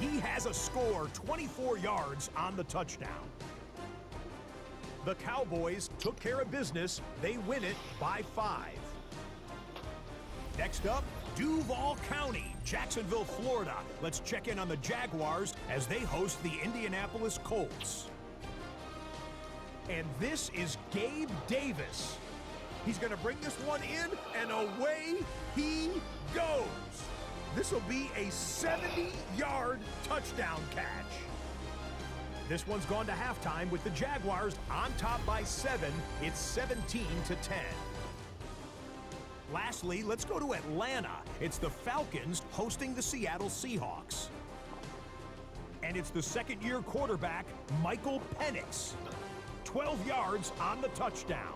he has a score, 24 yards on the touchdown. The Cowboys took care of business. They win it by 5. Next up, Duval County, Jacksonville, Florida. Let's check in on the Jaguars as they host the Indianapolis Colts. And this is Gabe Davis. He's going to bring this one in, and away he goes. This will be a 70-yard touchdown catch. This one's gone to halftime with the Jaguars on top by 7. It's 17-10. Lastly, let's go to Atlanta. It's the Falcons hosting the Seattle Seahawks. And it's the second-year quarterback, Michael Penix. 12 yards on the touchdown.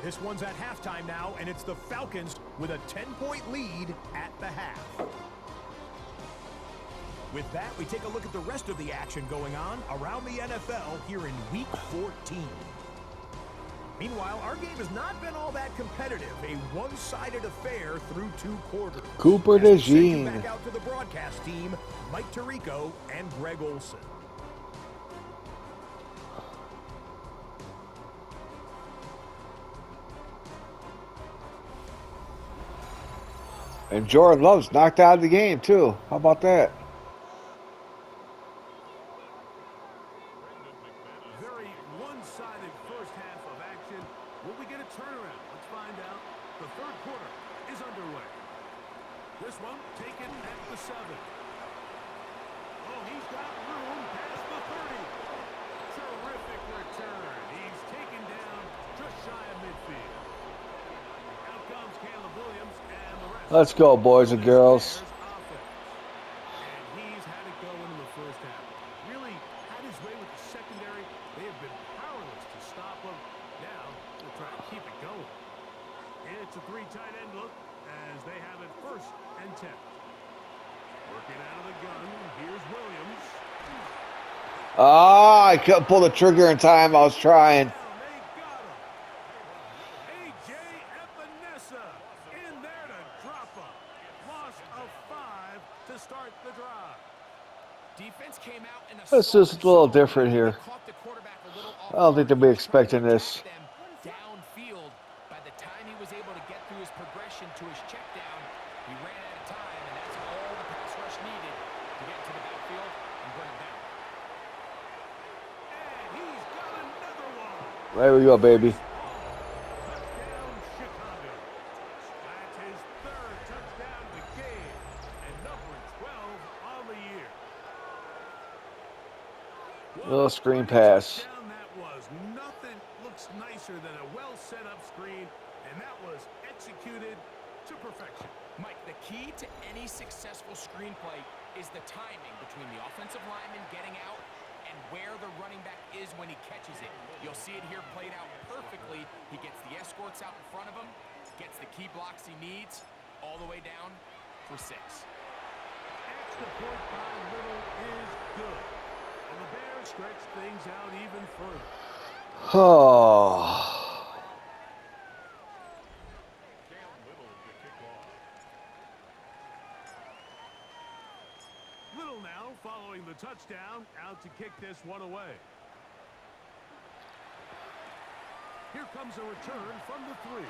This one's at halftime now, and it's the Falcons with a 10-point lead at the half. With that, we take a look at the rest of the action going on around the NFL here in Week 14. Meanwhile, our game has not been all that competitive. A one-sided affair through 2 quarters. Cooper DeJean. Back out to the broadcast team, Mike Tirico and Greg Olson. And Jordan Love's knocked out of the game, too. How about that? Very one-sided first half of action. Will we get a turnaround? Let's find out. The third quarter is underway. This one taken at the 7. Oh, he's got room past the 30. Terrific return. He's taken down just shy of midfield. Out comes Caleb Williams and the rest. Let's go, boys and girls. And he's had it go in the first half. Really had his way with the secondary. They have been powerless to stop him. Now they'll try to keep it going. It's a 3 tight end look as they have it 1st and 10. Working out of the gun. Here's Williams. Oh, I couldn't pull the trigger in time. I was trying. They got him. A.J. Epinesa in there to drop him. Loss of 5 to start the drive. Defense came out in This is a little different here. caught the quarterback a little off I don't think they'll be guard, expecting trying to this. attack them downfield. By the time he was able to get through his progression to his check down, he ran out of time, and that's all the pass rush needed to get to the backfield and bring him down. And he's got another one. There we go, baby. Touchdown, Chicago. That's his 3rd touchdown of the game and number 12 on the year. Little screen pass. Touchdown that was. Nothing looks nicer than a well set up screen, and that was executed to perfection. Mike, the key to any successful screen play is the timing between the offensive lineman getting out and where the running back is when he catches it. You'll see it here played out perfectly. He gets the escorts out in front of him, gets the key blocks he needs, all the way down for 6. Extra point by Little is good. And the Bears stretch things out even further. Oh. Little now following the touchdown, out to kick this one away. Here comes a return from the 3.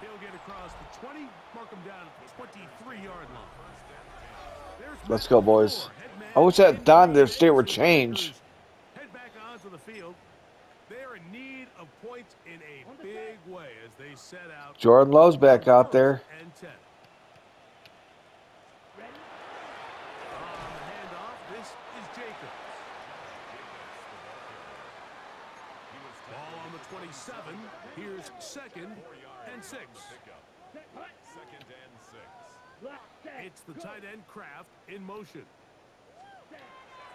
He'll get across the 20, mark him down at the 23-yard line. Let's go, boys. I wish that Don their state were changed. Head back onto the field. They're in need of points in a big way as they set out. Jordan Love's back out there. And 10. On the handoff, this is Jacobs. Ball on the 27. Here's 2nd and 6. It's the tight end Kraft in motion.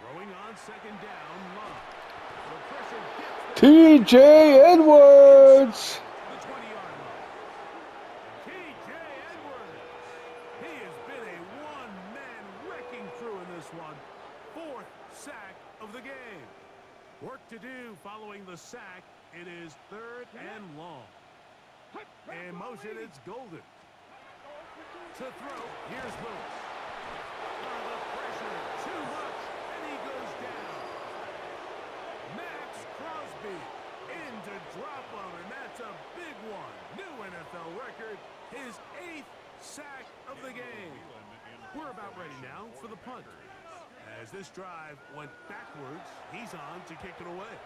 Throwing on 2nd down, Love. The pressure gets T.J. Edwards. the 20-yard line. T.J. Edwards. He has been a one-man wrecking crew in this one. 4th sack of the game. Work to do following the sack. It is 3rd and long. In motion, it's Golden. To throw, here's Lewis. We're about ready now for the punt. As this drive went backwards, he's on to kick it away.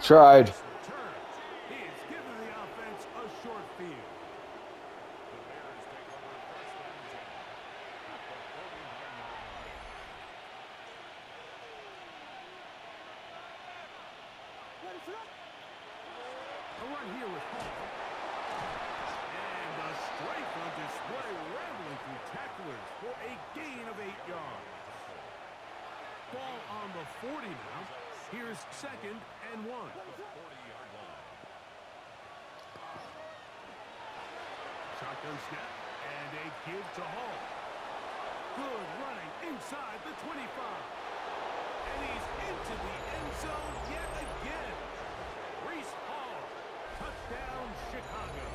Tried. He is giving the offense a short field. The Bears take over first and 10 at the 49-yard line. A run here with Hall. And a strength on display, rambling through tacklers for a gain of 8 yards. Ball on the 40 now. Here's 2nd and 1. Shotgun snap and a give to Hall. Good running inside the 25. And he's into the end zone yet again. Reese Hall, touchdown Chicago.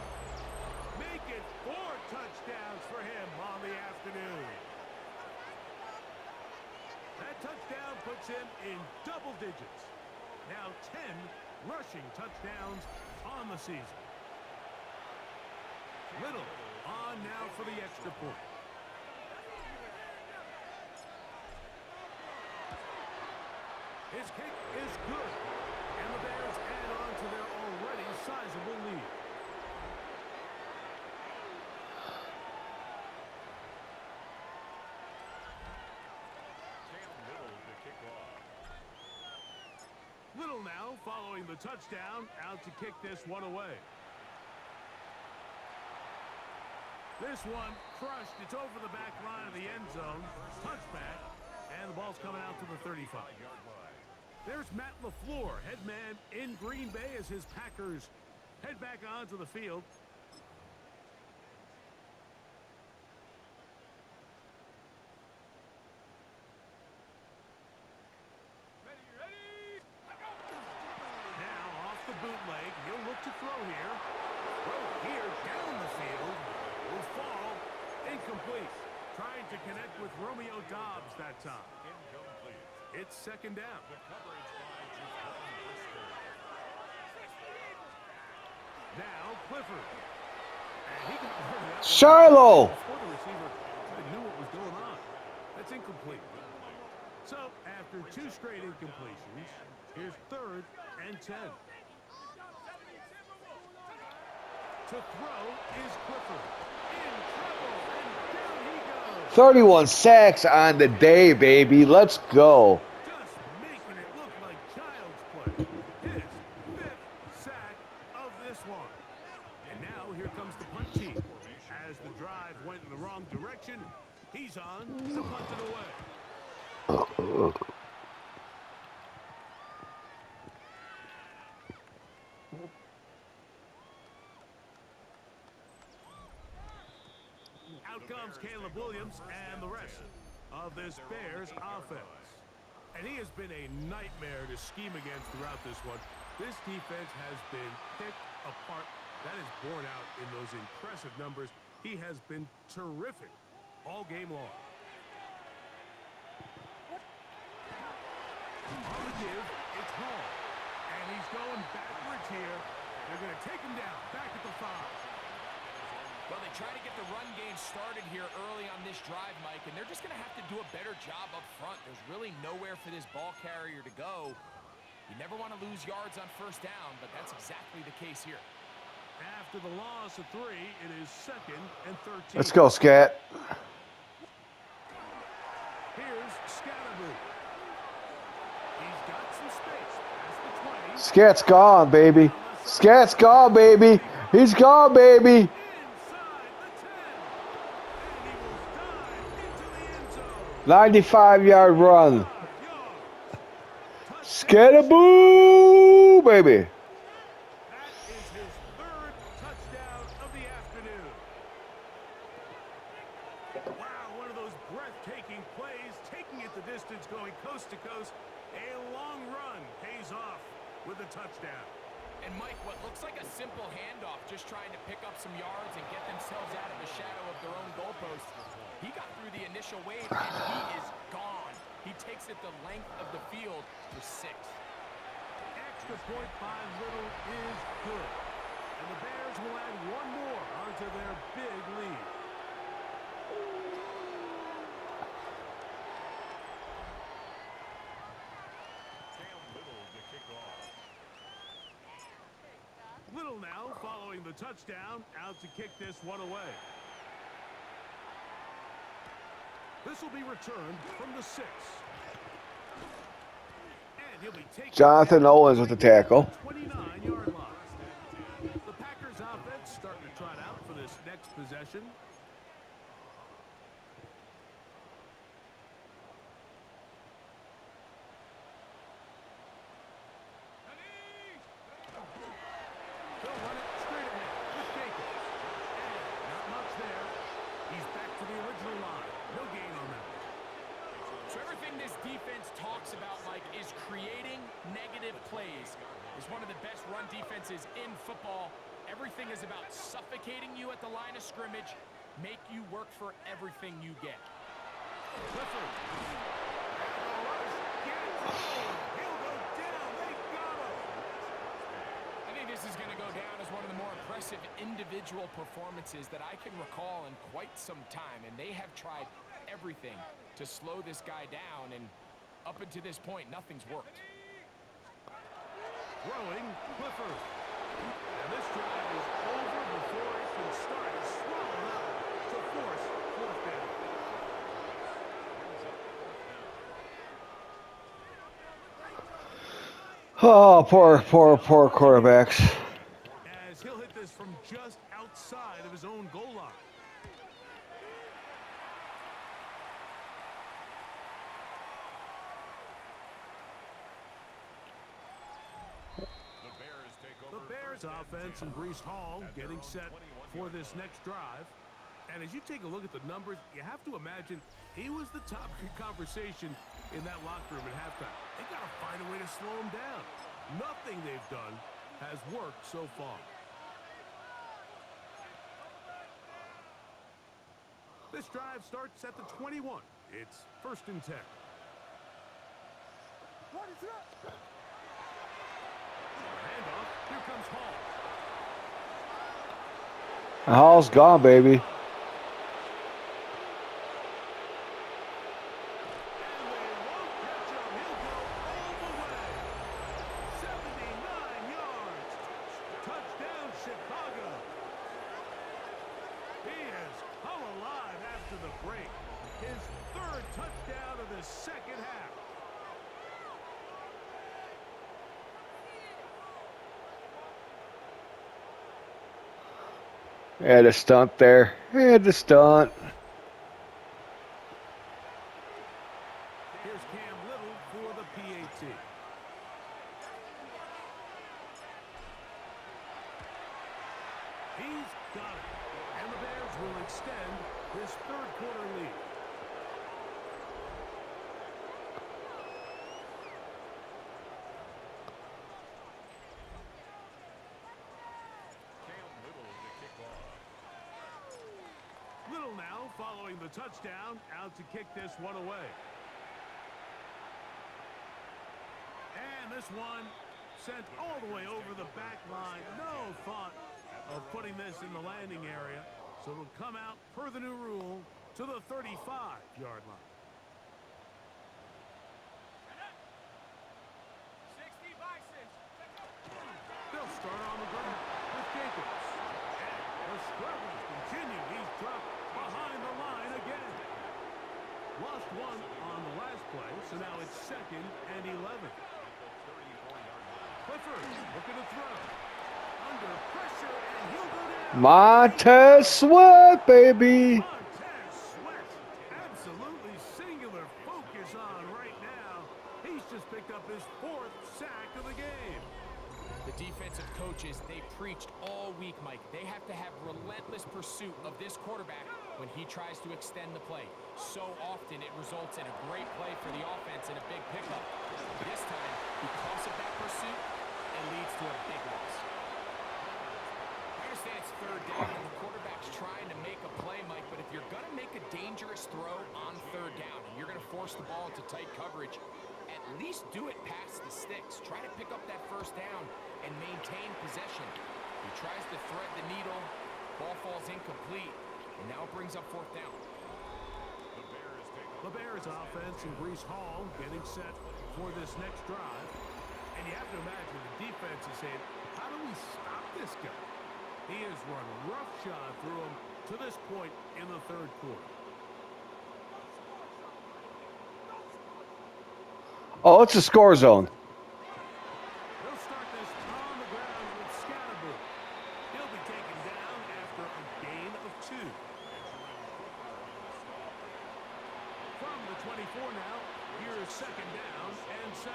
Make it 4 touchdowns for him on the afternoon. That touchdown puts him in double digits. Now 10 rushing touchdowns on the season. Little on now for the extra point. His kick is good. And the Bears add on to their already sizable lead. Little now, following the touchdown, out to kick this one away. This one crushed. It's over the back line of the end zone. Touchback, and the ball's coming out to the 35-yard line. There's Matt LaFleur, head man in Green Bay as his Packers head back onto the field. Bootleg, he'll look to throw here. Throw here down the field. Will fall. Incomplete. Trying to connect with Romeo Doubs that time. Incomplete. It's 2nd down. The coverage now Clifford. And he can Shiloh. before the receiver knew what was going on. That's incomplete. So after 2 straight incompletions, here's 3rd and 10. To throw is Clifford. In trouble, and down he goes. 31 sacks on the day, baby. Let's go. Just making it look like child's play. His 5th sack of this one. And now here comes the punt team. As the drive went in the wrong direction, he's on to punt it away. Out comes Caleb Williams and the rest of this Bears offense. And he has been a nightmare to scheme against throughout this one. This defense has been picked apart. That is borne out in those impressive numbers. He has been terrific all game long. On the give, it's Hall. And he's going backwards here. They're going to take him down, back at the 5. Well, they try to get the run game started here early on this drive, Mike, and they're just going to have to do a better job up front. There's really nowhere for this ball carrier to go. You never want to lose yards on 1st down, but that's exactly the case here. After the loss of 3, it is 2nd and 13. Let's go, Scat. Here's Scatterboo. He's got some space past the 20. Scat's gone, baby. Scat's gone, baby. He's gone, baby. Inside the 10. And he will dive into the end zone. 95-yard run. 5 yards. Scatterboo, baby. That is his 3rd touchdown of the afternoon. Wow, one of those breathtaking plays, taking it the distance, going coast to coast. A long run pays off with a touchdown. And Mike, what looks like a simple handoff, just trying to pick up some yards and get themselves out of the shadow of their own goalpost. initial wave, and he is gone. He takes it the length of the field for 6. Extra point by Little is good. And the Bears will add one more onto their big lead. Little now following the touchdown, out to kick this one away. This will be returned from the 6. And he'll be taken. Jonathan Owens with the tackle. 29-yard line. The Packers offense starting to trot out for this next possession. They'll run it straight ahead with Jacobs. And not much there. He's back to the original line. No gain on that. So everything this defense talks about, Mike, is creating negative plays. It's one of the best run defenses in football. Everything is about suffocating you at the line of scrimmage, make you work for everything you get. Clifford. He'll go down. They got him. I think this is going to go down as one of the more impressive individual performances that I can recall in quite some time, and they have tried everything to slow this guy down, and up until this point, nothing's worked. Throwing, Clifford. And this drive is over before it can start. It's swallowed up to force 4th down. Oh, poor quarterbacks. As he'll hit this from just outside of his own goal line. The Bears offense and Breece Hall getting set for this next drive. And as you take a look at the numbers, you have to imagine he was the top conversation in that locker room at halftime. They got to find a way to slow him down. Nothing they've done has worked so far. This drive starts at the 21. It's 1st and 10. What is that? Handoff. Here comes Hall. Hall's gone, baby. Had a stunt there. Had the stunt. Here's Cam Little for the PAT. He's got it. And the Bears will extend this 3rd quarter lead. Little now following the touchdown, out to kick this one away. And this one sent all the way over the back line. No thought of putting this in the landing area. So it'll come out per the new rule to the 35-yard line. 60 Bisons. They'll start on the ground with Jacobs. And the struggles continue. He's dropped behind the line again. Lost one on the last play, so now it's 2nd and 11. Clifford looking to throw. Under pressure, and he'll go down. Montez Sweat, baby. Montez Sweat, absolutely singular focus on right now. He's just picked up his 4th sack of the game. The defensive coaches, they preached all week, Mike. They have to have relentless pursuit of this quarterback when he tries to extend the play. So often it results in a great play for the offense and a big pickup. This time, because of that pursuit, it leads to a big loss. I understand it's 3rd down and the quarterback's trying to make a play, Mike, but if you're going to make a dangerous throw on force the ball into tight coverage, at least do it past the sticks. Try to pick up that first down and maintain possession. He tries to thread the needle. Ball falls incomplete, and now it brings up fourth down. The Bears offense and Brees Hall getting set for this next drive. And you have to imagine the defense is saying, how do we stop this guy? He has run roughshod through him to this point in the third quarter. Oh, it's a score zone. He'll start this on the ground with Scatterbull. He'll be taken down after a gain of 2. From the 24 now, here is second down and 7.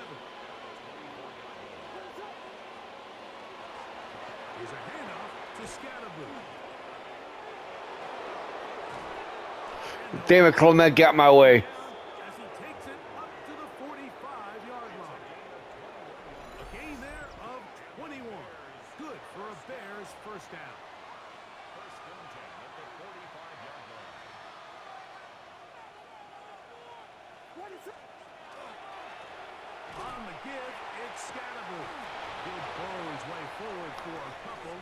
Here's a handoff to Scatterbull. Damn it, Clement, get my way. As he takes it up to the 45-yard line. A gain there of 21. Good for a Bears first down. On the give, it's Scatterbull. He'll burrow his way forward for a couple.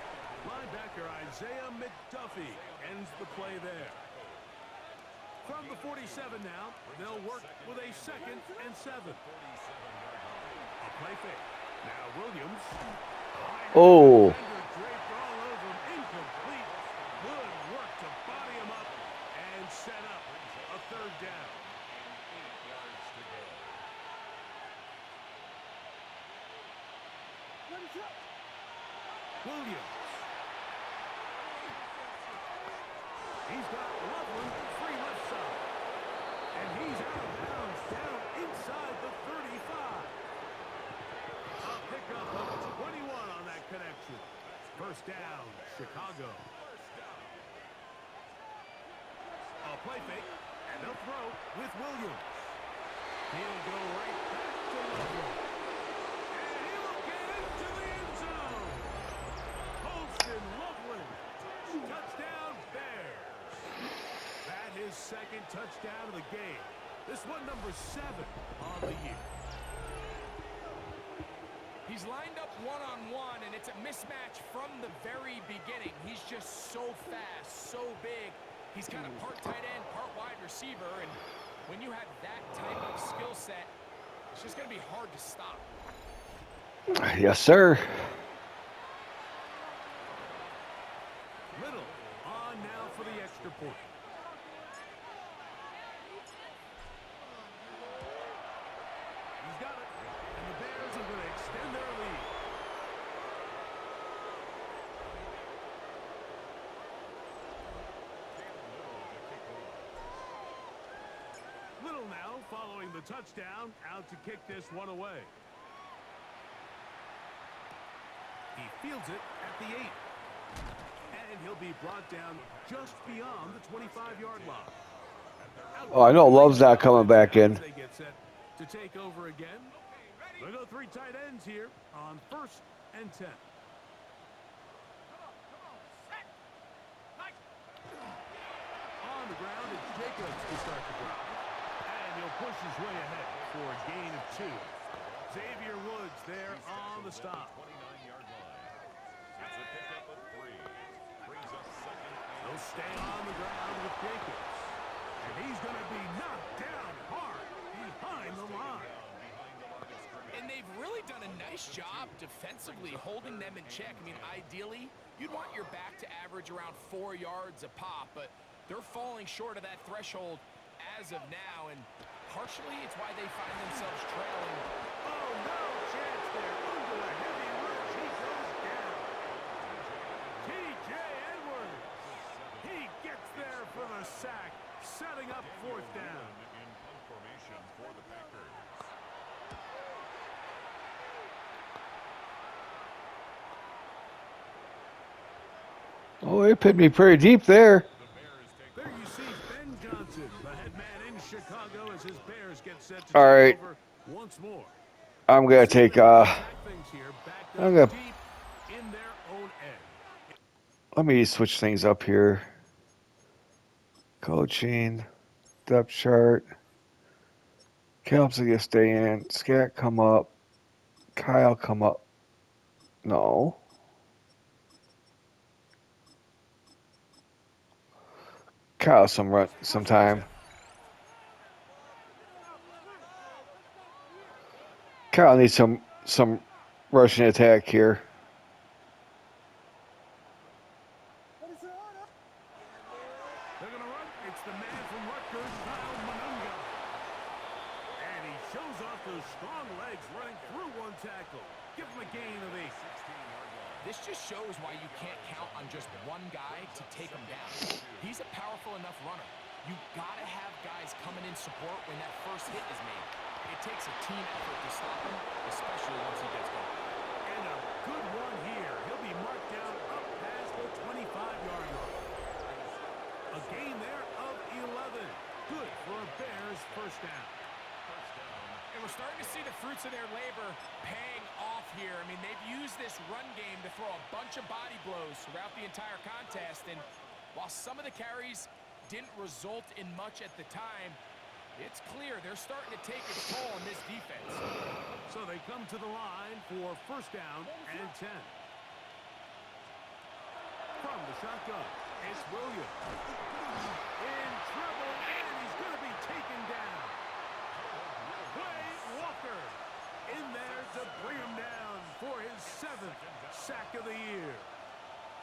Linebacker Isaiah McDuffie ends the play there. From the 47 now, they'll work with a second and 7. A play fake. Now Williams. Oh. Draped all over him. Incomplete. Good work to body him up and set up a third down. Williams. He's got Loveland free left side. And he's out of bounds down inside the 35. A pickup of 21 on that connection. First down, Chicago. A play fake, and they'll throw with Williams. He'll go right back to Loveland. And he'll get into the end zone. Holston Loveland. Touchdown, Bears. That is second touchdown of the game. This one number 7 on the year. He's lined up one-on-one, and it's a mismatch from the very beginning. He's just so fast, so big. He's kind of part tight end, part wide receiver, and when you have that type of skill set, it's just going to be hard to stop. Yes, sir. Little on now for the extra point. He's got it, and the Bears are going to extend their lead. Little now following the touchdown, out to kick this one away. He fields it at the 8. And he'll be brought down just beyond the 25-yard line. Oh, I know Love's not coming back in. They get set to take over again. We'll go 3 tight ends here on 1st and 10. On the ground, it's Jacobs to start the drive. And he'll push his way ahead for a gain of 2. Xavier Woods there on the stop. He'll stay on the ground with Jacobs. And he's going to be knocked down hard behind the line. And they've really done a nice job defensively holding them in check. I mean, ideally, you'd want your back to average around 4 yards a pop, but they're falling short of that threshold as of now, and partially it's why they find themselves trailing. Oh, no chance there. Under a heavy rush, he goes down. T.J. Edwards. He gets there for the sack, setting up 4th down. Oh, it hit me pretty deep there. There you see Ben Johnson, the head man in Chicago, as his Bears get set to take over once more. I'm gonna take Things here, backed I'm up gonna deep in their own end. let me switch things up here. Coaching, depth chart. Kelsey can stay in. Scat come up. Kyle come up. No. Kyle some time. Kyle needs some rushing attack here. They're going to run. It's the man from Rutgers, Kyle Manunga. And he shows off those strong legs running through one tackle. Give him a gain of 8. This just shows why you can't count on just one guy to take him down. He's a powerful enough runner. You gotta have guys coming in support when that first hit is made. It takes a team effort to stop him, especially once he gets going. And a good one here. He'll be marked down up past the 25-yard line. A gain there of 11. Good for a Bears first down. And we're starting to see the fruits of their labor paying off here. I mean, they've used this run game to throw a bunch of body blows throughout the entire contest. And while some of the carries didn't result in much at the time, it's clear they're starting to take its toll on this defense. So they come to the line for first down and 10. From the shotgun, it's Williams. In trouble, and he's going to be taken down. Walker in there to bring him down for his 7th sack of the year.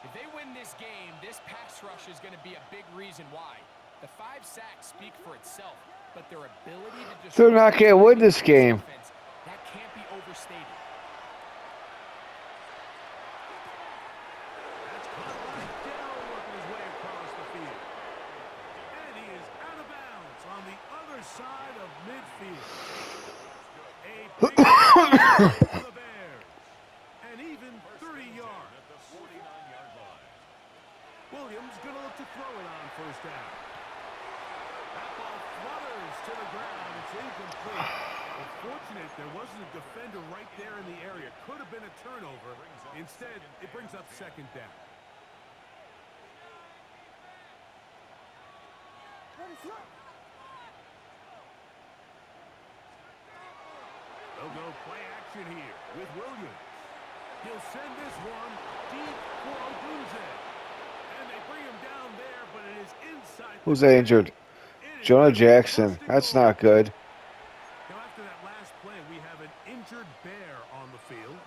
If they win this game, this pass rush is going to be a big reason why. The 5 sacks speak for itself, but their ability to destroy They're not going to win this game. Defense, that can't be overstated. That's caught by Dell working his way across the field. And he is out of bounds on the other side of midfield. A big for the Bears. And even 30 yards. Williams going to look to throw it on first down. That ball flutters to the ground. It's incomplete. Unfortunate there wasn't a defender right there in the area. Could have been a turnover. Instead, it brings up second down. They'll go play action here with Williams. He'll send this one deep for Odunze. And they bring him down there, but it is inside. Who's injured? Jonah Jackson. That's not good. Now after that last play, we have an injured Bear on the field.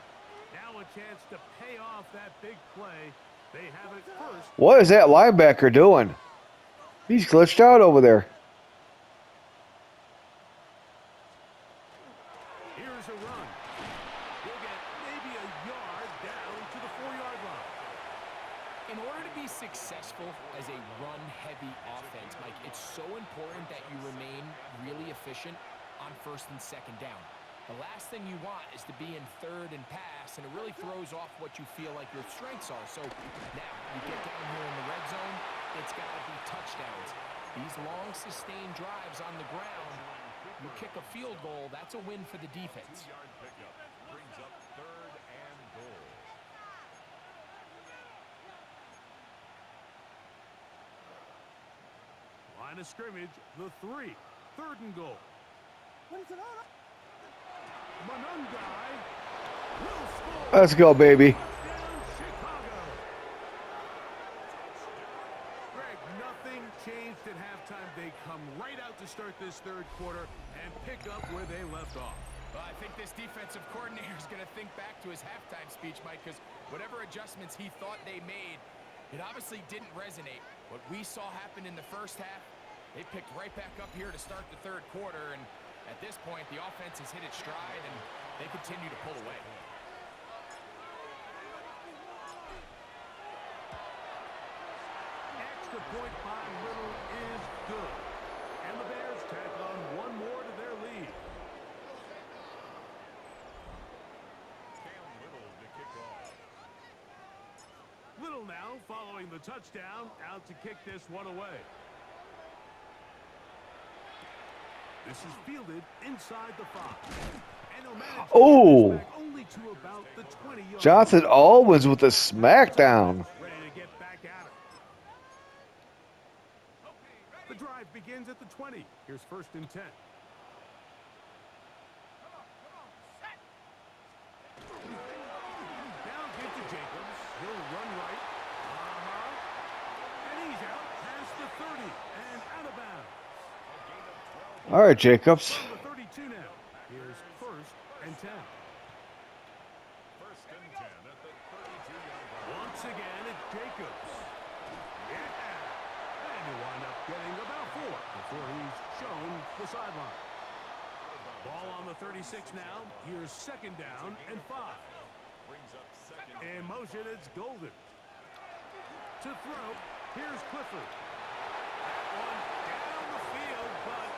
Now a chance to pay off that big play. They have it first. What is that linebacker doing? He's glitched out over there. Here's a run. He'll get maybe a yard down to the 4-yard line. In order to be successful as a run-heavy offense, Mike, it's so important that you remain really efficient on first and second down. The last thing you want is to be in third and pass, and it really throws off what you feel like your strengths are. So now you get down here in the red zone, it's got to be touchdowns. These long, sustained drives on the ground, you kick a field goal, that's a win for the defense. Brings up 3rd and goal. Line of scrimmage, the 3. 3rd and goal. Manungai will score. Let's go, baby. Chicago. Greg, nothing changed at halftime. They come right out to start this 3rd quarter and pick up where they left off. Well, I think this defensive coordinator is going to think back to his halftime speech, Mike, because whatever adjustments he thought they made, it obviously didn't resonate. What we saw happen in the first half, they picked right back up here to start the 3rd quarter, and at this point, the offense has hit its stride, and they continue to pull away. Extra point by Little is good. And the Bears tack on one more to their lead. Cam Little to kick off. Little now following the touchdown, out to kick this one away. This is fielded inside the 5. And he'll manage to Oh. get this back only to about the 20-yard Jonathan Alwyn's with the smackdown. ready to get back at it. The drive begins at the 20. Here's 1st and 10. All right, Jacobs. From the 32 now. Here's first and 10. First and 10 at the 32-yard line. Once again, it's Jacobs. Yeah. And he'll wind up getting about 4 before he's shown the sideline. Ball on the 36 now. Here's second down and 5. Brings up second. In motion, it's Golden. To throw, here's Clifford. That one down the field, but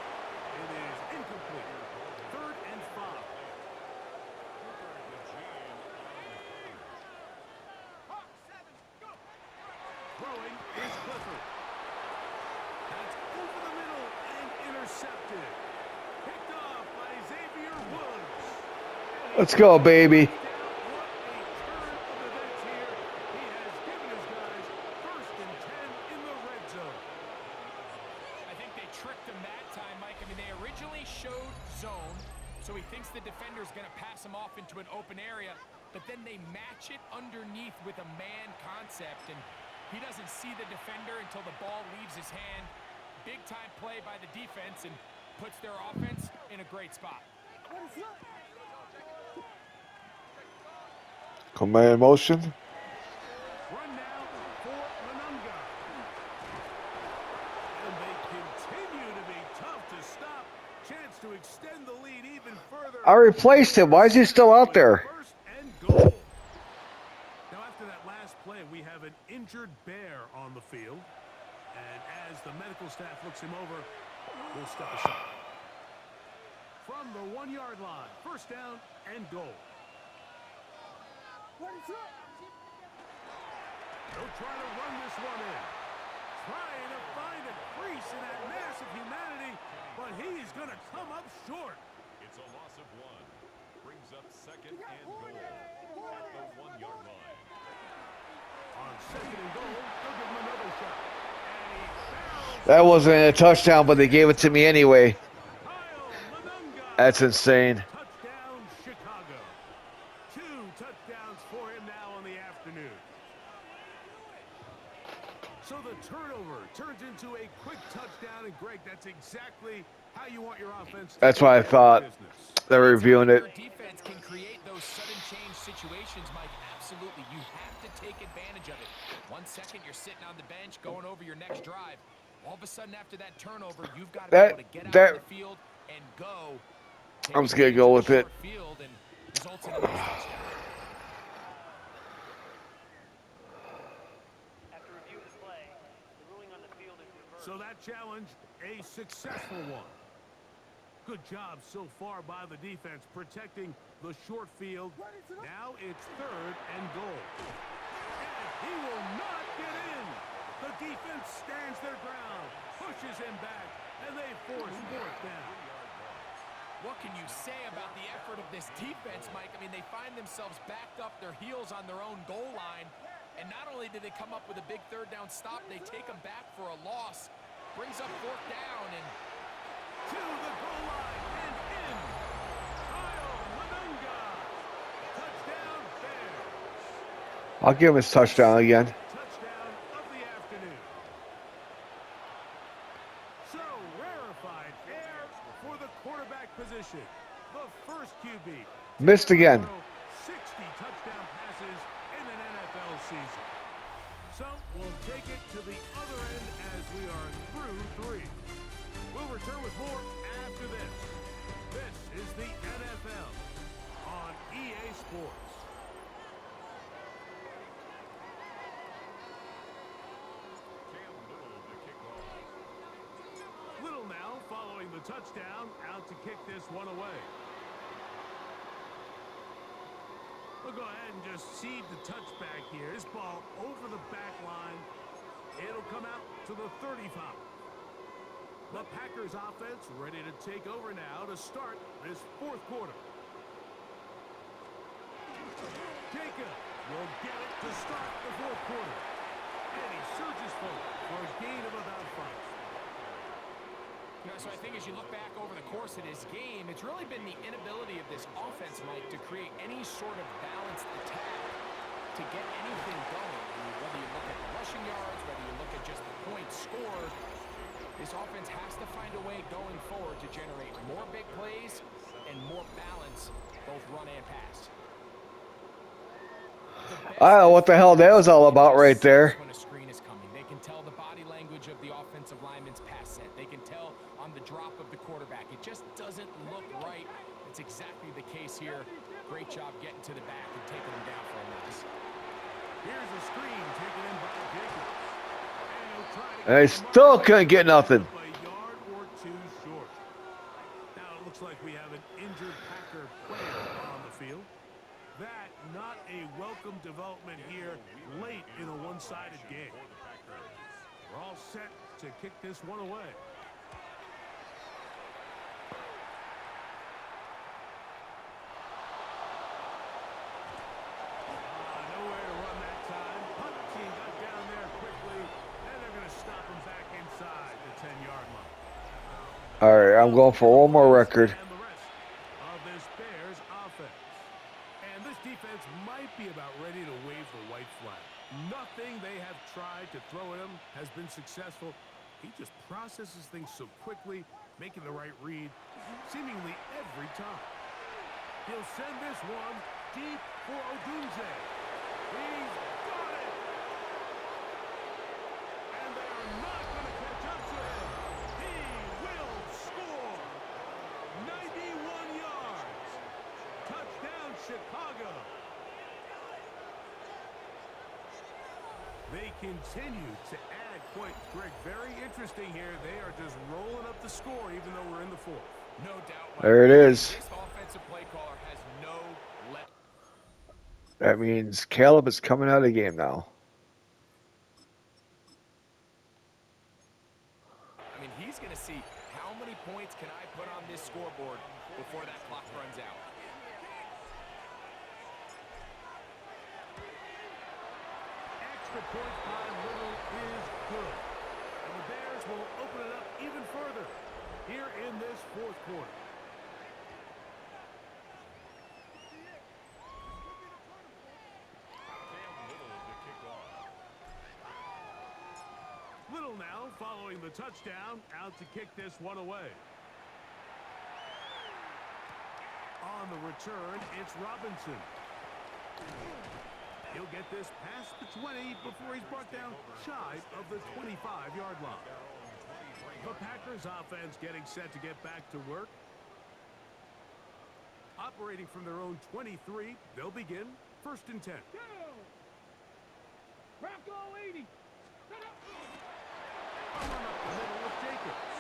it is incomplete. Third and 5. Throwing is Clifford. That's over the middle and intercepted. Picked off by Xavier Woods. Let's go, baby. What a turn of events here. He has given his guys first and 10 in the red zone. I think they tricked him that time, Mike. I mean, they originally showed zone, so he thinks the defender's going to pass him off into an open area, but then they match it underneath with a man concept, and he doesn't see the defender until the ball leaves his hand. Big-time play by the defense and puts their offense in a great spot. Command motion. Run now for Manunga. And they continue to be tough to stop. Chance to extend the lead even further. I replaced him. Why is he still out there? First and goal. Now after that last play, we have an injured Bear on the field. And as the medical staff looks him over, we'll step aside. From the 1-yard line, first down and goal. They'll try to run this one in. Trying to find a crease in that mass of humanity, but he's going to come up short. It's a loss of 1. Brings up second and goal at the 1-yard line. On second and goal, they'll give him another shot. And he barrels. That wasn't a touchdown, but they gave it to me anyway. Kyle Manunga. That's insane. Touchdown, Chicago. 2 touchdowns for him now in the afternoon. So the turnover turns into a quick touchdown, and Greg, that's exactly how you want your offense to That's what I do thought. business. They're reviewing it. Your defense can create those sudden change situations, Mike. Absolutely. You have to take advantage of it. 1 second, you're sitting on the bench going over your next drive. All of a sudden, after that turnover, you've got to be able to get out of the field and go. I'm just going to go with it. Field and results in a nice touchdown. After review of the play, the ruling on the field is reversed. So that challenge, a successful one. Good job so far by the defense protecting the short field. Now it's third and goal. And he will not get in. The defense stands their ground, pushes him back, and they force fourth down. What can you say about the effort of this defense, Mike? I mean, they find themselves backed up their heels on their own goal line. And not only did they come up with a big third down stop, they take them back for a loss. Brings up fourth down and to the goal line and in. Kyle Manunga. Touchdown Bears. I'll give him his touchdown again. Touchdown of the afternoon. So rarefied air for the quarterback position. The first QB. Missed again. 60 touchdown passes in an NFL season. So we'll take it to the other end as we are through 3. We'll return with more after this. This is the NFL on EA Sports. Cam Little to kick off. Little now following the touchdown, out to kick this one away. We'll go ahead and just seed the touchback here. This ball over the back line. It'll come out to the 35. The Packers offense ready to take over now to start this fourth quarter. Jacob will get it to start the fourth quarter. And he surges forward for a gain of about 5. you know, so I think as you look back over the course of this game, it's really been the inability of this offense, Mike, to create any sort of balanced attack to get anything going. I mean, whether you look at the rushing yards, whether you look at just the points scored, This offense has to find a way going forward to generate more big plays and more balance, both run and pass. I don't know what the hell that was all about right there. When a screen is coming, they can tell the body language of the offensive lineman's pass set. They can tell on the drop of the quarterback. It just doesn't look right. It's exactly the case here. Great job getting to the back and taking them down for a loss. Here's a screen taken in by Jacobs. And he'll try to And they still couldn't get nothing. a yard or two short. Now it looks like we have an injured Packer player on the field. That not a welcome development here late in a one-sided game. We're all set to kick this one away. Nowhere to run that time. Punt team got down there quickly, and they're going to stop him back inside the 10-yard line. All right, I'm going for one more record. And the rest of this Bears offense. And this defense might be about ready to wave the white flag. Nothing they have tried to throw at him has been successful. He just processes things so quickly, making the right read seemingly every time. He'll send this one deep for Odunze. He's got it! And they are not going to catch up to him. He will score! 91 yards. Touchdown, Chicago. They continue to add points. Greg, very interesting here. They are just rolling up the score even though we're in the fourth. No doubt. There it is. This offensive play caller has no let. That means Caleb is coming out of the game now. I mean, he's going to see how many points can I put on this scoreboard before that clock runs out. Extra point by Little is good. And the Bears will open it up even further here in this fourth quarter. Little now following the touchdown, out to kick this one away. On the return, it's Robinson. He'll get this past the 20 before he's brought down shy of the 25-yard line. The Packers offense getting set to get back to work. Operating from their own 23, they'll begin 1st and 10. Bronco 80. Run up the middle with Jacobs.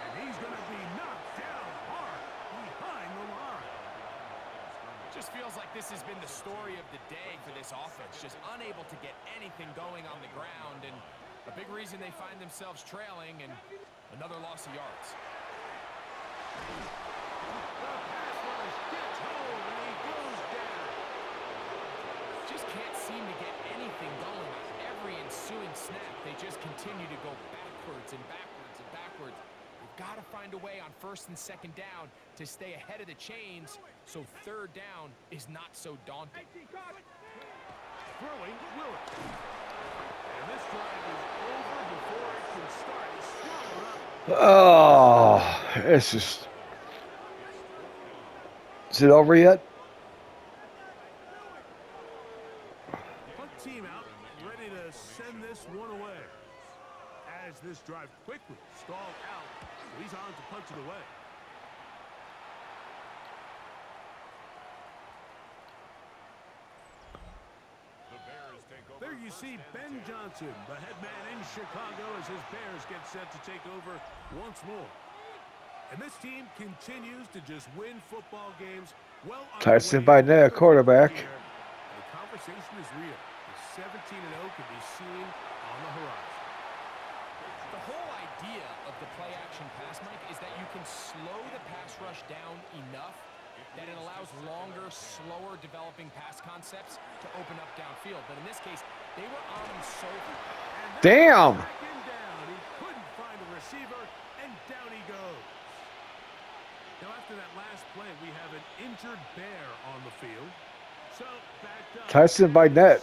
And he's going to be knocked down hard behind the line. Just feels like this has been the story of the day for this offense. Just unable to get anything going on the ground. And a big reason they find themselves trailing and another loss of yards. The pass rush gets home and he goes down. Just can't seem to get anything going on every ensuing snap. They just continue to go backwards and backwards and backwards. They've got to find a way on 1st and 2nd down to stay ahead of the chains so 3rd down is not so daunting. Throwing Willis. And this drive is over before it can start. He's swallowed up. Oh, it's just. Is it over yet? Punt team out, ready to send this one away. As this drive quickly stalled out, so he's on to punch it away. There you see Ben Johnson, the head man in Chicago, as his Bears get set to take over once more. And this team continues to just win football games. Well, Tyson Barnett, quarterback. The conversation is real. The 17-0 can be seen on the horizon. The whole idea of the play-action pass, Mike, is that you can slow the pass rush down enough that it allows longer, slower developing pass concepts to open up downfield. But in this case, they were on him so far. Damn! He couldn't find a receiver, and down he goes. Now, after that last play, we have an injured Bear on the field. So, backed up. Tyson Barnett.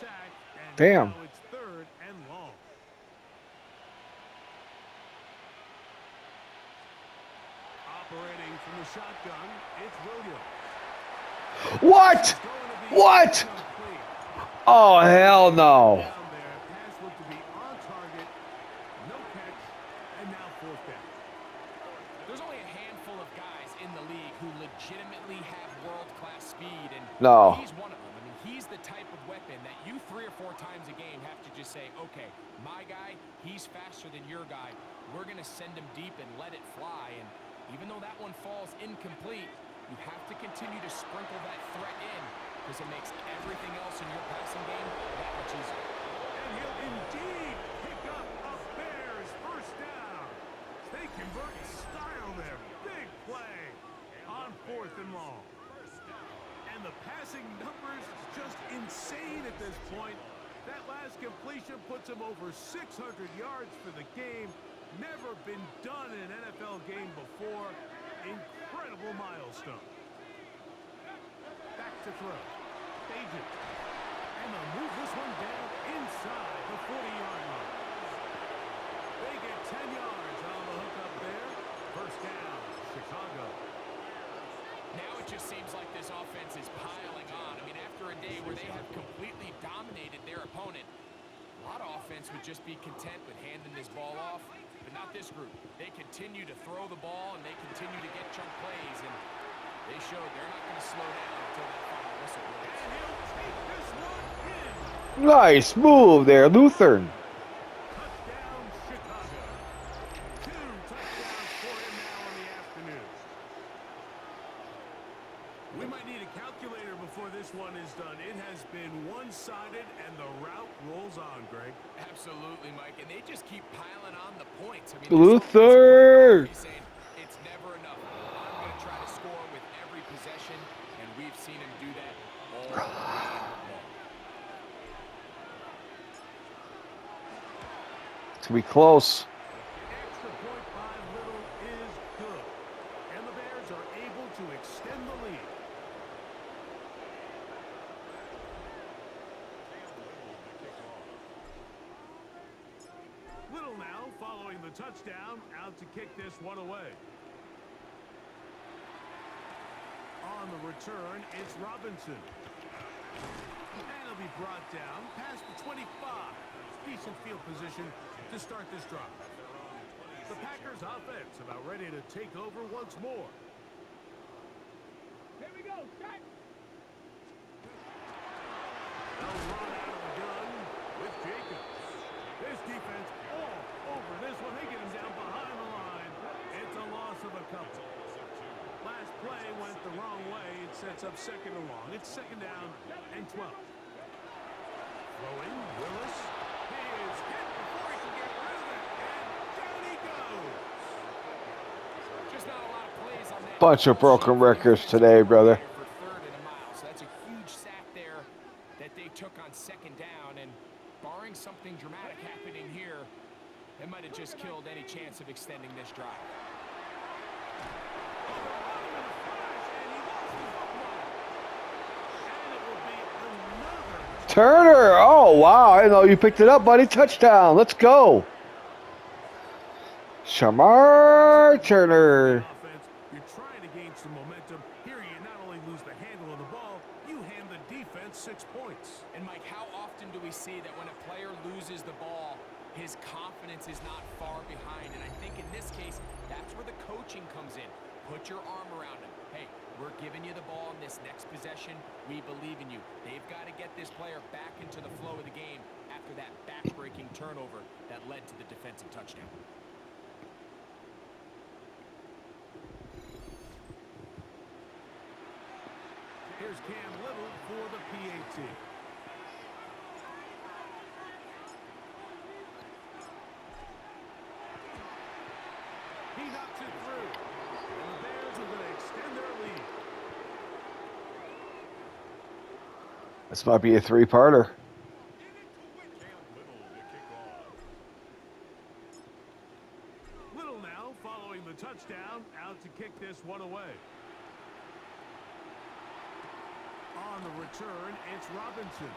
Damn. Now it's 3rd and long. Operating from the shotgun, it's Williams. What? It's going to be What? incomplete. Oh, hell no. Down there, pass looked to be on target, no catch, and now fourth down. There's only a handful of guys in the league who legitimately have world-class speed, and No. he's one of them. I mean, he's the type of weapon that you 3 or 4 times a game have to just say, okay, my guy, he's faster than your guy. We're going to send him deep and let it fly. And even though that one falls incomplete, you have to continue to sprinkle that threat in because it makes everything else in your passing game that much easier. And he'll indeed pick up a Bears first down. They convert in style there. Big play on 4th and long. And the passing numbers just insane at this point. That last completion puts him over 600 yards for the game. Never been done in an NFL game before. Incredible milestone. Back to throw. Agent. And they'll move this one down inside the 40-yard line. They get 10 yards on the hook up there. First down, Chicago. Now it just seems like this offense is piling on. I mean, after a day where they have completely dominated their opponent, a lot of offense would just be content with handing this ball off, but not this group. They continue to throw the ball, and they continue to get chunk plays, and they showed they're not going to slow down until that final whistle blows. And he'll take this one in. Nice move there, Lutheran. Touchdown, Chicago. 2 touchdowns for him now in the afternoon. We might need a calculator before this one is done. It has been one-sided, and the route rolls on, Greg. Absolutely, Mike, and they just keep piling on the points. I mean, Luther! he's saying it's never enough. I'm going to try to score with every possession, and we've seen him do that all game long. It's going to be close. Extra point by Little is good. And the Bears are able to extend the lead. Little now following the touchdown, out to kick this one away. On the return, it's Robinson. And he'll be brought down past the 25. Decent field position to start this drive. The Packers offense about ready to take over once more. Here we go, set. They'll run out of the gun with Jacobs. This defense all over this one. They get him down behind the line. It's a loss of a couple. Last play went the wrong way. It sets up 2nd and long. It's 2nd down and 12. Throwing, Willis. He is hit before he can get rid of it. And down he goes. Just not a lot of plays on that. Bunch of broken records today, brother. For 3rd and a mile, so that's a huge sack there that they took on 2nd down, and barring something dramatic happening here, it might have just killed any chance of extending this drive. Turner. Oh, wow. I know you picked it up, buddy. Touchdown. Let's go. Shamar Turner. You're trying to gain some momentum. Here you not only lose the handle of the ball, you hand the defense 6 points. And Mike, how often do we see that when a player loses the ball, his confidence is not far behind? And I think in this case, that's where the coaching comes in. Put your arm around him. Hey, we're giving you the ball in this next possession. We believe in you. They've got to get this player back into the flow of the game after that back-breaking turnover that led to the defensive touchdown. Here's Cam Little for the PAT. He knocks it through. And the Bears are going to extend their lead. This might be a 3-parter. Little now following the touchdown, out to kick this one away. On the return, it's Robinson.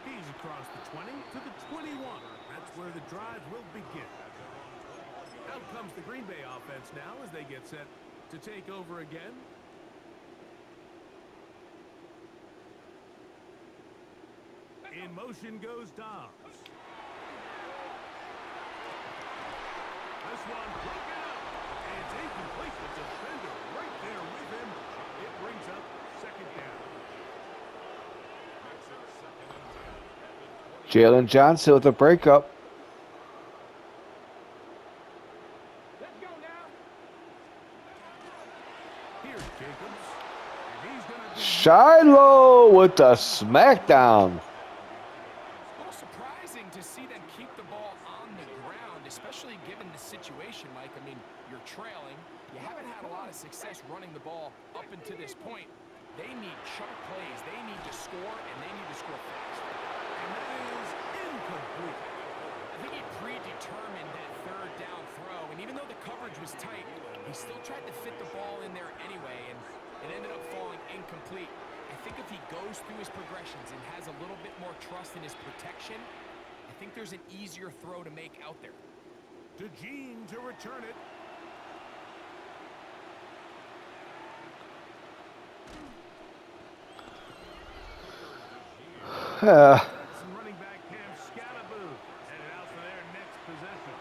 He's across the 20 to the 21. That's where the drive will begin. Out comes the Green Bay offense now as they get set to take over again. In motion goes Dobbs. This one broken up. And it's incomplete. The defender right there with him. It brings up second down. Makes it second and 10 at the 20. Jalen Johnson with a breakup. Let's go now. Here's Jacobs. And he's going to Shiloh with the smackdown. A little surprising to see them keep the ball on the ground, especially given the situation, Mike. I mean, you're trailing. You haven't had a lot of success running the ball up until this point. They need chunk plays. They need to score, and they need to score fast. And that is incomplete. I think he predetermined that third down throw, and even though the coverage was tight, he still tried to fit the ball in there anyway, and it ended up falling incomplete. I think if he goes through his progressions and has a little bit more trust in his protection, I think there's an easier throw to make out there. To Gene to return it. And running back Cam Scalaboo headed out for their next possession.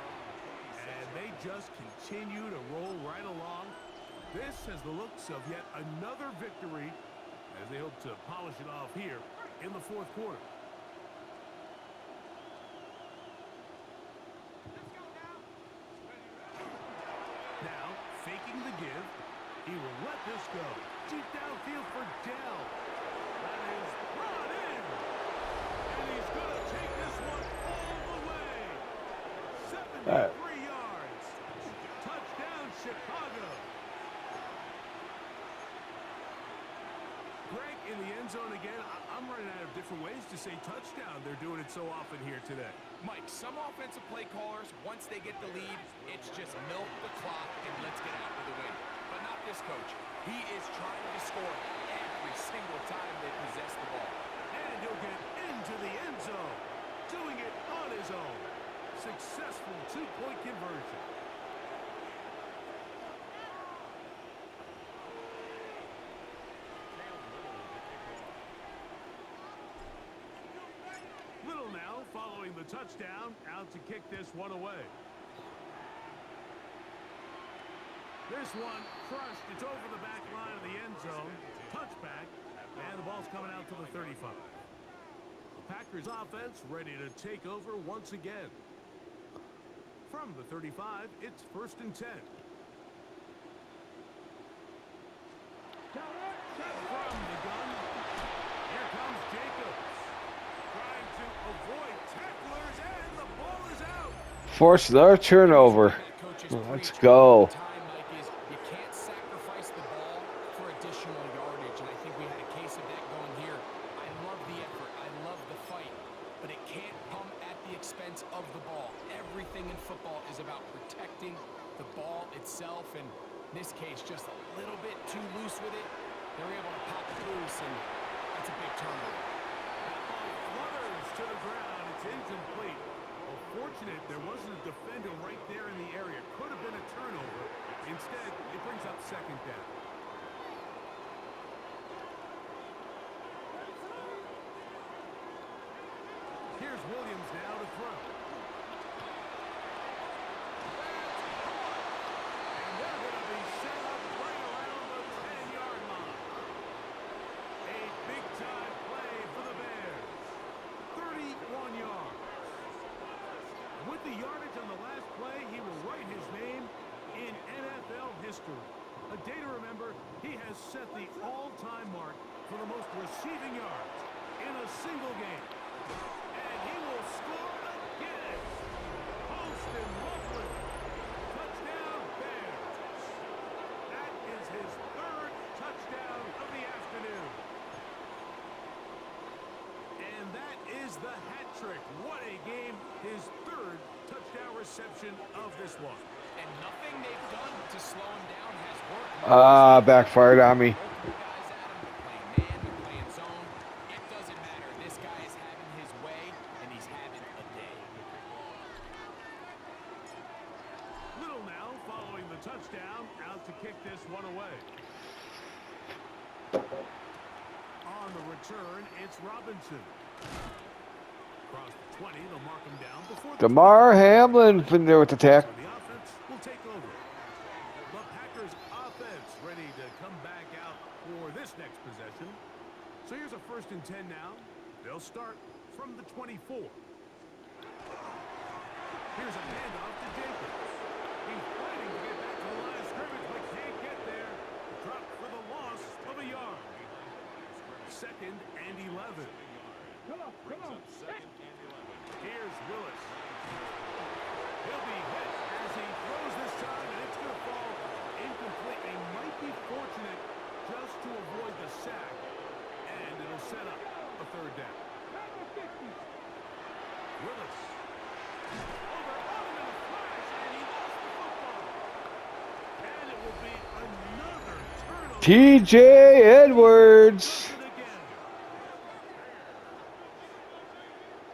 And they just continue to roll right along. This has the looks of yet another victory as they hope to polish it off here in the fourth quarter. Now, faking the give, he will let this go. Deep downfield for Dell. That is brought in. And he's going to take this one all the way. 73 yards. Touchdown, Chicago. Greg in the end zone again. I'm running out of different ways to say touchdown. They're doing it so often here today. Mike, some offensive play callers, once they get the lead, it's just milk the clock and let's get out with a win. But not this coach. He is trying to score every single time they possess the ball. And he'll get into the end zone. Doing it on his own. Successful two-point conversion. Little now following the touchdown, out to kick this one away. This one crushed. It's over the back line of the end zone. Touchback, and the ball's coming out to the 35. The Packers offense ready to take over once again. From the 35, it's 1st and 10. From the gun, here comes Jacobs. Trying to avoid tacklers, and the ball is out. Force their turnover. Let's go. Time, Mike, is you can't sacrifice the ball for additional yardage, and I think we had a case of that going here. I love the effort. I love the fight, but it can't come at the expense of the ball. Everything in football is about protecting the ball itself, and in this case, just a little bit too loose with it. They're able to pop it loose, and that's a big turnover. That ball flutters to the ground. It's incomplete. Well, fortunate there wasn't a defender right there in the area. Could have been a turnover. Instead, it brings up second down. Here's Williams now to throw. And they're going to be set up right around the 10-yard line. A big-time play for the Bears. 31 yards. With the yardage on the last play, he will write his name in NFL history. A day to remember, he has set the all-time mark for the most receiving yards in a single game. And he will score again. Poston Loveland. Touchdown, Bears. That is his 3rd touchdown of the afternoon. And that is the hat trick. What a game. His 3rd touchdown reception of this one. And nothing they've done to slow him down has worked. Backfired on me. Multiple guys at him. They're playing man, they're playing zone. It doesn't matter. This guy is having his way, and he's having a day. Little touchdown, out to kick this one away. On the return, it's Robinson. Across the 20, they'll mark him down before the DeMar Hamlin in there with the tackle. So the offense will take over. The Packers offense ready to come back out for this next possession. So here's a 1st and 10 now. They'll start from the 24. Here's a handoff to Jacobs. He's fighting to get back to the line of scrimmage, but can't get there. Dropped for the loss of a yard. 2nd and 11. Come on. Second and 11. Here's Willis. He'll be hit as he throws this time, and it's going to fall incomplete. They might be fortunate just to avoid the sack, and it'll set up a 3rd down. Willis. Over in a flash, and he lost the football. And it will be another turnover. TJ Edwards. Again.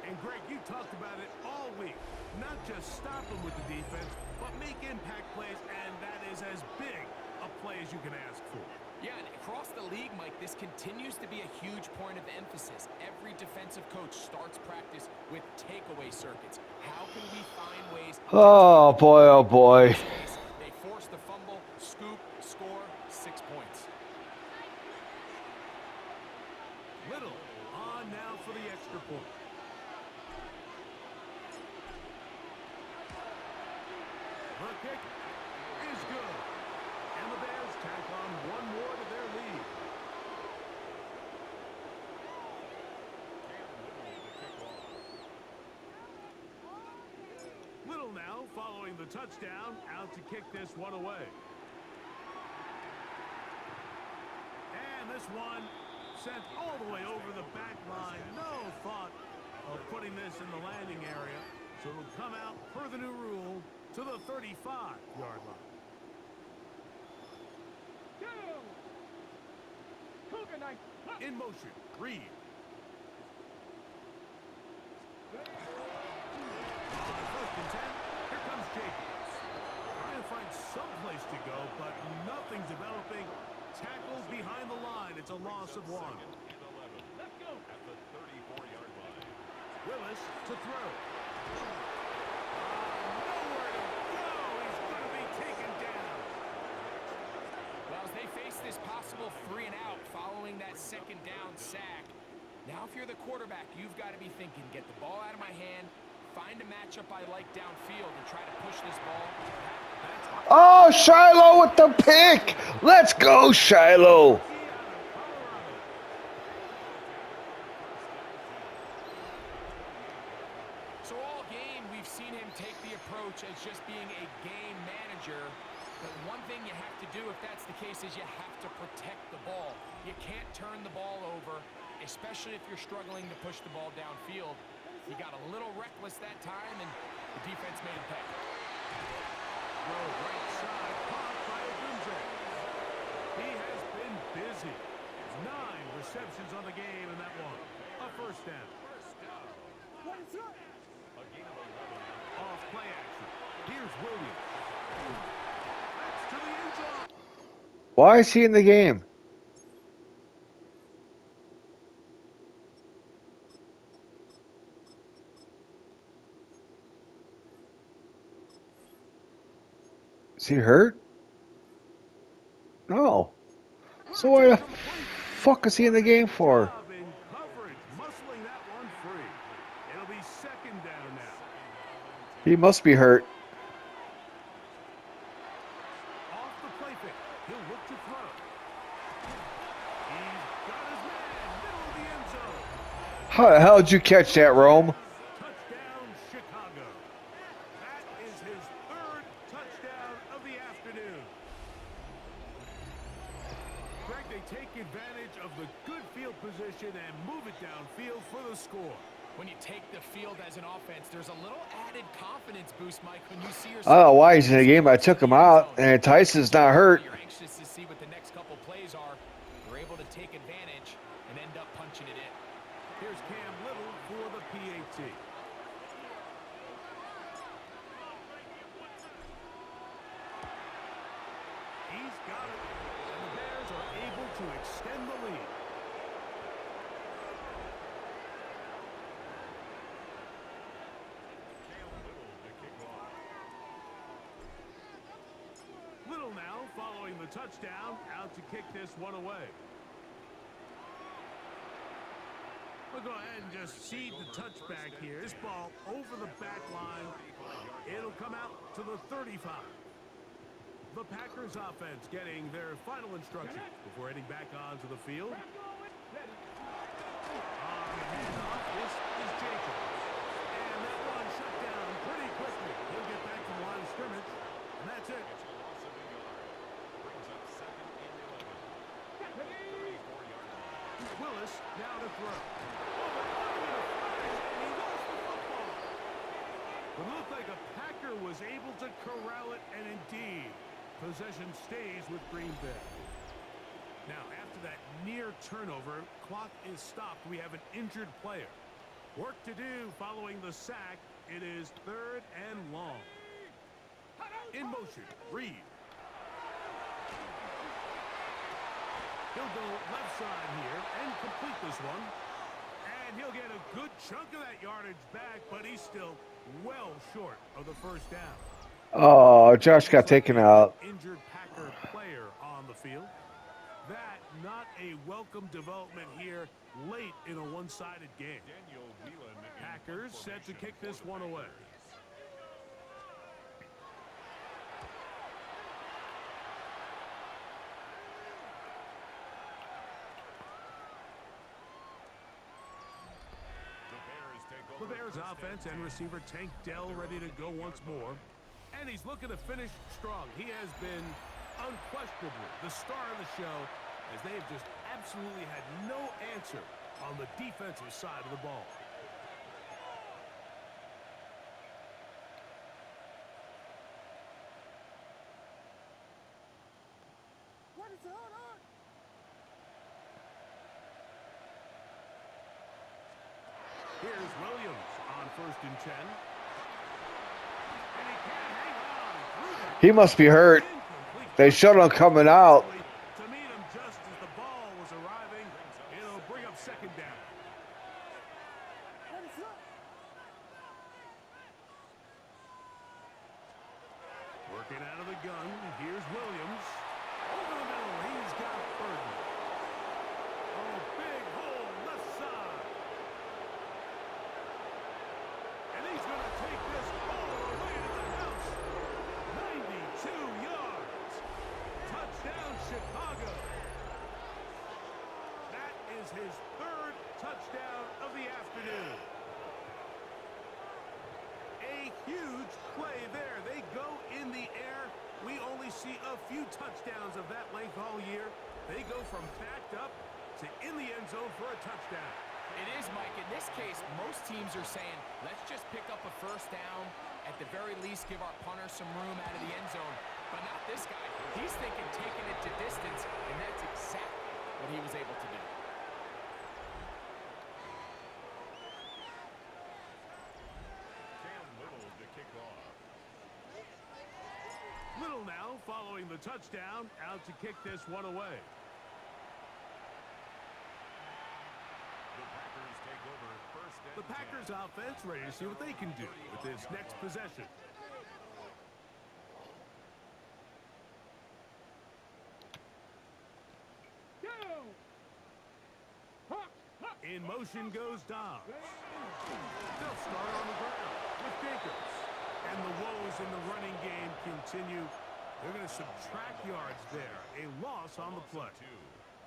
And Greg, you talked about it all week. Not just stop them with the defense, but make impact plays, and that is as big a play as you can ask for. Yeah, and across the league, Mike, this continues to be a huge point of emphasis. Every defensive coach starts practice with takeaway circuits. How can we find ways? Oh boy, oh boy. They force the fumble, scoop, score, 6 points. Little on now for the extra point. The kick is good. And the Bears tack on one more to their lead. Little now following the touchdown, out to kick this one away. And this one sent all the way over the back line. No thought of putting this in the landing area. So it'll come out per the new rule to the 35-yard line. In motion, Reed. On 1st and 10, here comes Jacobs. Trying to find some place to go, but nothing developing. Tackled behind the line. It's a loss of 1. Let's go. At the 34-yard line. Willis to throw. Nowhere to go. He's going to be taken down. Well, as they face this possible 3 and out following that 2nd down sack, now if you're the quarterback, you've got to be thinking, get the ball out of my hand, find a matchup I like downfield, and try to push this ball. Oh, Shiloh with the pick. Let's go, Shiloh. So all game, we've seen him take the approach as just being a game manager. But one thing you have to do if that's the case is you have to protect the ball. You can't turn the ball over, especially if you're struggling to push the ball downfield. He got a little reckless that time, and the defense made him pay. Right side, caught by Ogunze. He has been busy. 9 receptions on the game in that one. A 1st down. Off play action. Here's Williams. That's to the end zone. Why is he in the game? Is he hurt? No. So why the fuck is he in the game for? Job in coverage, muscling that one free. It'll be 2nd down now. He must be hurt. Off the play fake. He'll look to throw. He's got his man, middle of the end zone. How the hell did you catch that, Rome? Touchdown, Chicago. That is his 3rd touchdown of the afternoon. Greg, they take advantage of the good field position and move it downfield for the score. When you take the field as an offense, there's a little added confidence boost, Mike, when you see I yourself. don't know why he's in the game. I took him out, and Tyson's not hurt. You're anxious to see what the next couple plays are. You're able to take advantage and end up punching it in. Here's Cam Little for the PAT. got it. And the Bears are able to extend the lead. Cam Little to kick off. Little now following the touchdown, out to kick this one away. We'll go ahead and just seed the touchback here. This ball over the back line. It'll come out to the 35. The Packers offense getting their final instructions before heading back onto the field. On the handoff, this is Jacobs. And that one shut down pretty quickly. He'll get back to the line of scrimmage, and that's it. It's a loss of a yard. Brings up 2nd and 11. 34-yard line. Willis now to throw. And he lost the football. It looked like a Packer was able to corral it, and indeed, possession stays with Green Bay. Now, after that near turnover, clock is stopped. We have an injured player. Work to do following the sack. It is 3rd and long. In motion, Reed. He'll go left side here and complete this one. And he'll get a good chunk of that yardage back, but he's still well short of the first down. Oh, Josh got taken out. Injured Packer player on the field. That not a welcome development here late in a one-sided game. Daniel Whelan in Packers set to kick this one away. The Bears offense and receiver Tank Dell ready to go once more. And he's looking to finish strong. He has been unquestionably the star of the show, as they have just absolutely had no answer on the defensive side of the ball. Here's Williams on 1st and 10. And he can't hang on through the He must be hurt. incomplete. They showed him coming out. To meet him just as the ball was arriving, it'll bring up 2nd down. Working out of the gun, here's Williams. Over the middle, he's got Burton. Oh, big hole left side. And he's going to take this all the way to the house. 92 yards. Touchdown, Chicago. That is his 3rd touchdown of the afternoon. A huge play there. They go in the air. We only see a few touchdowns of that length all year. They go from backed up to in the end zone for a touchdown. It is, Mike. In this case, most teams are saying, let's just pick up a 1st down. At the very least, give our punter some room out of the end zone. But not this guy. He's thinking taking it to distance, and that's exactly what he was able to do. Cam Little to kick off. Little now following the touchdown, out to kick this one away. The Packers take over 1st and The Packers offense ready to see what they can do with this next possession. In motion goes Dobbs. They'll start on the ground with Jacobs. And the woes in the running game continue. They're going to subtract yards there. A loss on the play. 2.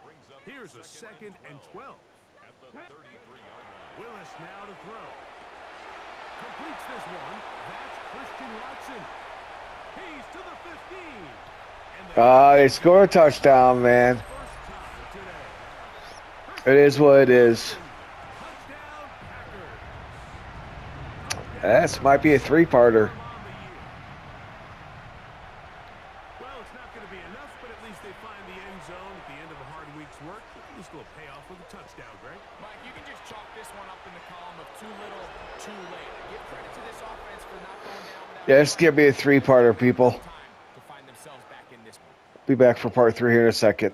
Brings up Here's a 2nd and 12. at the 33-yard line. Willis now to throw. Completes this one. That's Christian Watson. He's to the 15. And They score a touchdown, man. first time today. It is what it is. Touchdown, Packers. That might be a 3-parter. Well, it's not going to be enough, but at least they find the end zone at the end of a hard week's work. At least it'll pay off with a touchdown, Greg. Mike, you can just chalk this one up in the column of too little, too late. Give credit to this offense for not going down without Yeah, it's going to be a 3-parter, people. time to find themselves back in this one. Be back for part 3 here in a second.